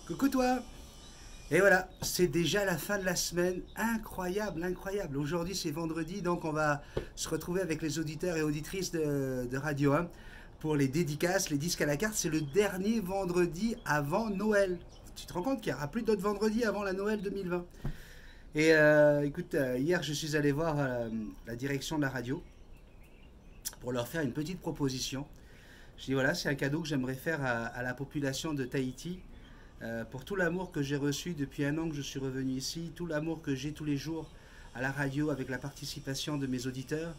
Coucou toi. Et voilà, c'est déjà la fin de la semaine. Incroyable, incroyable. Aujourd'hui c'est vendredi, donc on va se retrouver avec les auditeurs et auditrices de Radio 1 pour les dédicaces, les disques à la carte. C'est le dernier vendredi avant Noël. Tu te rends compte qu'il n'y aura plus d'autres vendredis avant la Noël 2020. Et écoute, hier je suis allé voir la direction de la radio pour leur faire une petite proposition. Je dis voilà, c'est un cadeau que j'aimerais faire à la population de Tahiti. Pour tout l'amour que j'ai reçu depuis un an que je suis revenu ici, tout l'amour que j'ai tous les jours à la radio avec la participation de mes auditeurs,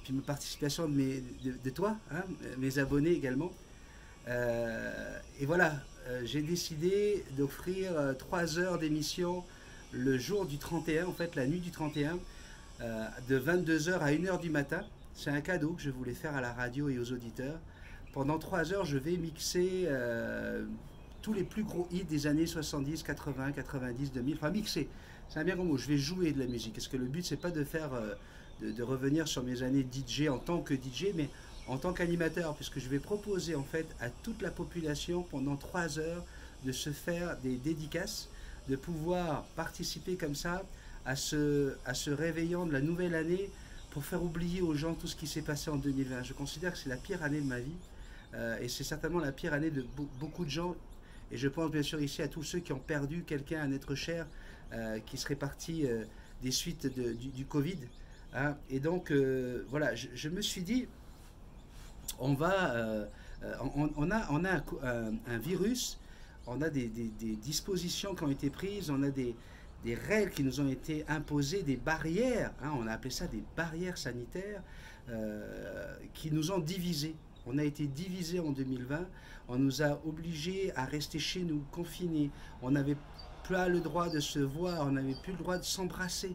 puis ma participation de toi, hein, mes abonnés également. Et voilà, j'ai décidé d'offrir 3 heures d'émission le jour du 31, en fait la nuit du 31, de 22 heures à 1 heure du matin. C'est un cadeau que je voulais faire à la radio et aux auditeurs. Pendant 3 heures, je vais mixer tous les plus gros hits des années 70, 80, 90, 2000. Enfin, mixer, c'est un bien grand mot. Je vais jouer de la musique. Parce que le but, c'est pas de faire, de revenir sur mes années DJ en tant que DJ, mais en tant qu'animateur, puisque je vais proposer en fait à toute la population pendant 3 heures de se faire des dédicaces, de pouvoir participer comme ça à ce réveillon de la nouvelle année pour faire oublier aux gens tout ce qui s'est passé en 2020. Je considère que c'est la pire année de ma vie. Et c'est certainement la pire année de beaucoup de gens. Et je pense bien sûr ici à tous ceux qui ont perdu quelqu'un, un être cher, qui serait parti des suites du Covid. Hein. Et donc, voilà, je me suis dit, on va, on a un virus, on a des dispositions qui ont été prises, on a des règles qui nous ont été imposées, des barrières, hein, on a appelé ça des barrières sanitaires, qui nous ont divisés. On a été divisés en 2020, on nous a obligés à rester chez nous, confinés, on n'avait plus le droit de se voir, on n'avait plus le droit de s'embrasser.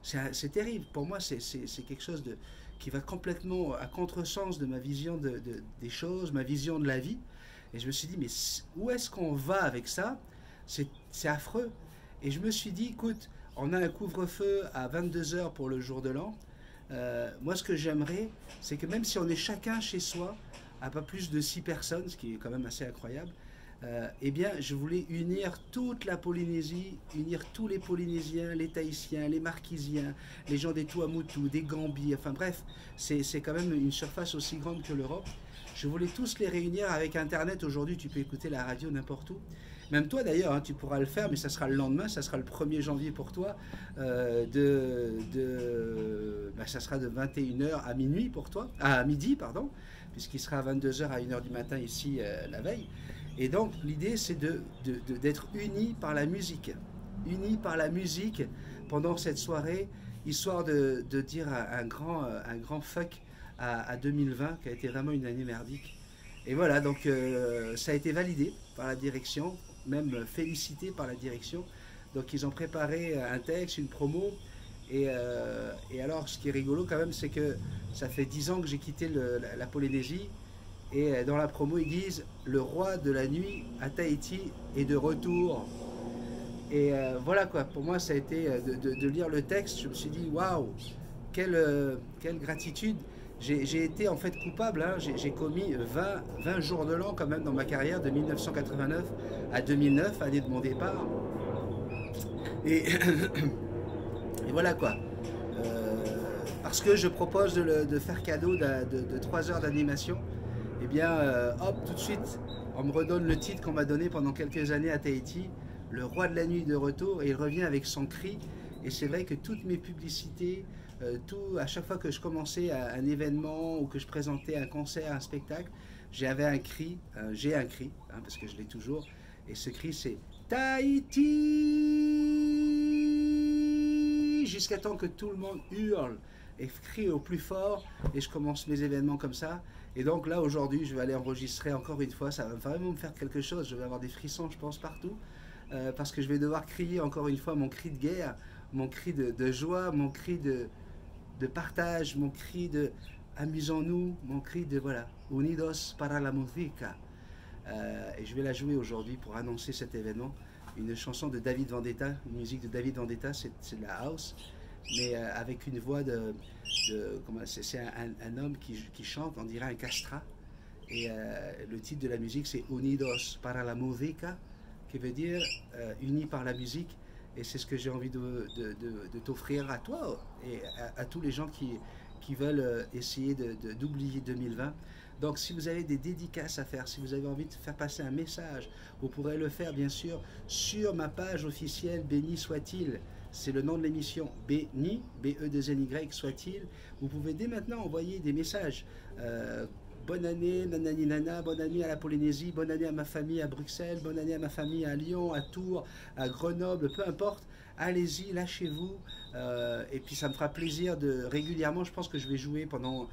C'est terrible, pour moi c'est quelque chose qui va complètement à contresens de ma vision des choses, ma vision de la vie. Et je me suis dit, mais où est-ce qu'on va avec ça? C'est affreux. Et je me suis dit, écoute, on a un couvre-feu à 22 heures pour le jour de l'an. Moi, ce que j'aimerais, c'est que même si on est chacun chez soi, à pas plus de 6 personnes, ce qui est quand même assez incroyable, eh bien, je voulais unir toute la Polynésie, unir tous les Polynésiens, les Tahitiens, les Marquisiens, les gens des Tuamotu, des Gambis, enfin bref, c'est quand même une surface aussi grande que l'Europe. Je voulais tous les réunir avec Internet. Aujourd'hui, tu peux écouter la radio n'importe où. Même toi d'ailleurs, hein, tu pourras le faire, mais ça sera le lendemain, ça sera le 1er janvier pour toi. Ça sera de 21 heures à minuit pour toi, à midi, pardon, puisqu'il sera à 22 heures à 1 heure du matin ici la veille. Et donc l'idée c'est d'être unis par la musique. Unis par la musique pendant cette soirée, histoire de dire un grand fuck à 2020, qui a été vraiment une année merdique. Et voilà, donc ça a été validé par la direction, même félicité par la direction. Donc ils ont préparé un texte, une promo. Et alors, ce qui est rigolo quand même, c'est que ça fait 10 ans que j'ai quitté la Polynésie. Et dans la promo, ils disent le roi de la nuit à Tahiti est de retour. Et voilà quoi, pour moi, ça a été de lire le texte. Je me suis dit waouh, quelle gratitude. J'ai été en fait coupable, hein. J'ai commis 20 jours de l'an quand même dans ma carrière de 1989 à 2009, année de mon départ. Et, et voilà quoi. Parce que je propose de faire cadeau de 3 heures d'animation, et bien hop, tout de suite, on me redonne le titre qu'on m'a donné pendant quelques années à Tahiti, le roi de la nuit de retour, et il revient avec son cri. Et c'est vrai que toutes mes publicités, à chaque fois que je commençais un événement ou que je présentais un concert, un spectacle, j'avais un cri, j'ai un cri, hein, parce que je l'ai toujours, et ce cri c'est Tahiti, jusqu'à temps que tout le monde hurle et crie au plus fort, et je commence mes événements comme ça. Et donc là aujourd'hui je vais aller enregistrer encore une fois, ça va vraiment me faire quelque chose, je vais avoir des frissons je pense partout, parce que je vais devoir crier encore une fois mon cri de guerre, mon cri de joie, mon cri de partage, mon cri de amusons-nous, mon cri de voilà, Unidos para la música. Et je vais la jouer aujourd'hui pour annoncer cet événement. Une chanson de David Vendetta, une musique de David Vendetta, c'est de la house, mais avec une voix c'est un homme qui chante, on dirait un castrat. Et le titre de la musique c'est Unidos para la música. qui veut dire unis par la musique. Et c'est ce que j'ai envie de t'offrir à toi et à tous les gens qui veulent essayer d'oublier 2020. Donc si vous avez des dédicaces à faire, si vous avez envie de faire passer un message, vous pourrez le faire bien sûr sur ma page officielle Béni soit-il. C'est le nom de l'émission, Béni, B-E-2-N-Y soit-il. Vous pouvez dès maintenant envoyer des messages. Bonne année, nanani nana, bonne année à la Polynésie, bonne année à ma famille à Bruxelles, bonne année à ma famille à Lyon, à Tours, à Grenoble, peu importe. Allez-y, lâchez-vous. Et puis ça me fera plaisir de régulièrement, je pense que je vais jouer pendant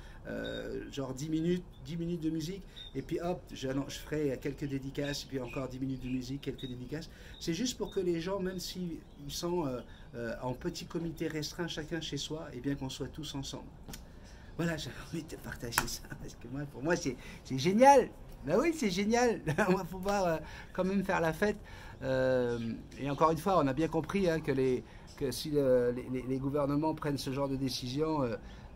genre 10 minutes de musique. Et puis hop, je ferai quelques dédicaces, et puis encore 10 minutes de musique, quelques dédicaces. C'est juste pour que les gens, même s'ils sont en petit comité restreint, chacun chez soi, et bien qu'on soit tous ensemble. Voilà, j'avais envie de partager ça, parce que moi, pour moi, c'est génial. Ben oui, c'est génial. On va pouvoir quand même faire la fête. Et encore une fois, on a bien compris hein, que si les gouvernements prennent ce genre de décision,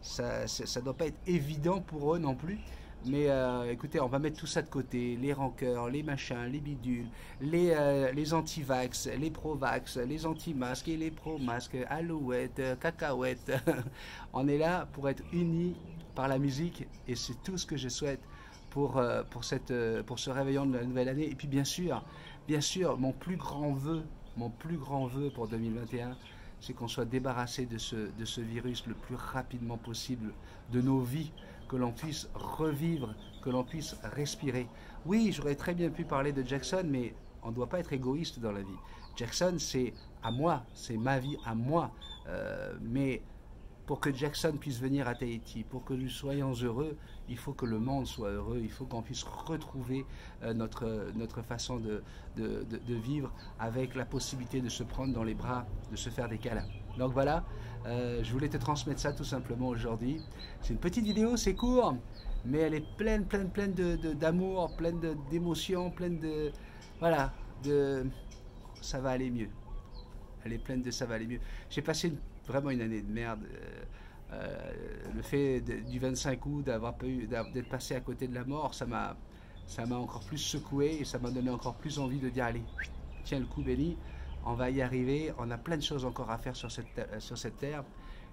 ça ne doit pas être évident pour eux non plus. Mais écoutez, on va mettre tout ça de côté, les rancœurs, les machins, les bidules, les anti-vax, les pro-vax, les anti-masques et les pro-masques, alouettes, cacahuètes. On est là pour être unis par la musique et c'est tout ce que je souhaite pour ce réveillon de la nouvelle année. Et puis bien sûr, mon plus grand vœu pour 2021, c'est qu'on soit débarrassé de ce virus le plus rapidement possible de nos vies, que l'on puisse revivre, que l'on puisse respirer. Oui, j'aurais très bien pu parler de Jackson, mais on ne doit pas être égoïste dans la vie. Jackson, c'est à moi, c'est ma vie à moi. Mais pour que Jackson puisse venir à Tahiti, pour que nous soyons heureux, il faut que le monde soit heureux, il faut qu'on puisse retrouver notre façon de vivre avec la possibilité de se prendre dans les bras, de se faire des câlins. Donc voilà, je voulais te transmettre ça tout simplement aujourd'hui. C'est une petite vidéo, c'est court, mais elle est pleine d'amour, pleine d'émotions, pleine de... Voilà, ça va aller mieux. Elle est pleine de ça va aller mieux. J'ai passé vraiment une année de merde. Le fait du 25 août, d'être passé à côté de la mort, ça m'a encore plus secoué et ça m'a donné encore plus envie de dire allez, tiens le coup Béni, on va y arriver, on a plein de choses encore à faire sur cette terre.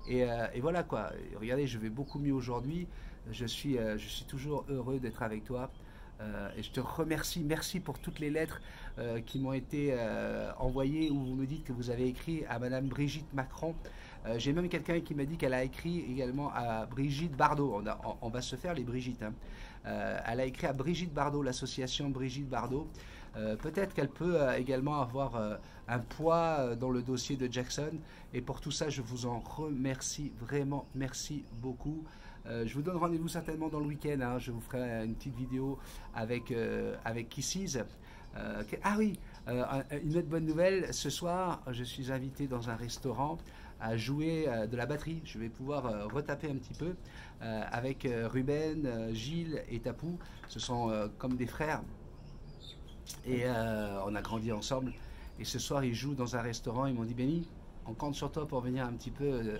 Et voilà quoi, regardez, je vais beaucoup mieux aujourd'hui, je suis toujours heureux d'être avec toi. Et je te remercie, merci pour toutes les lettres qui m'ont été envoyées où vous me dites que vous avez écrit à Madame Brigitte Macron. J'ai même quelqu'un qui m'a dit qu'elle a écrit également à Brigitte Bardot. On va se faire les Brigitte. Hein. Elle a écrit à Brigitte Bardot, l'association Brigitte Bardot. Peut-être qu'elle peut également avoir un poids dans le dossier de Jackson. Et pour tout ça, je vous en remercie vraiment. Merci beaucoup. Je vous donne rendez-vous certainement dans le week-end. Hein. Je vous ferai une petite vidéo avec Kisses. Ah oui, une autre bonne nouvelle. Ce soir, je suis invité dans un restaurant à jouer de la batterie. Je vais pouvoir retaper un petit peu avec Ruben, Gilles et Tapou. Ce sont comme des frères. Et on a grandi ensemble. Et ce soir, ils jouent dans un restaurant. Ils m'ont dit, Béni, on compte sur toi pour venir un petit peu,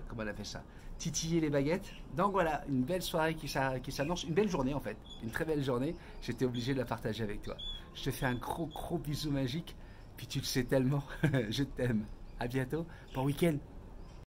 comment on appelle ça, titiller les baguettes. Donc voilà, une belle soirée qui s'annonce, une belle journée en fait, une très belle journée. J'étais obligé de la partager avec toi. Je te fais un gros bisou magique. Puis tu le sais tellement, je t'aime. À bientôt, bon week-end.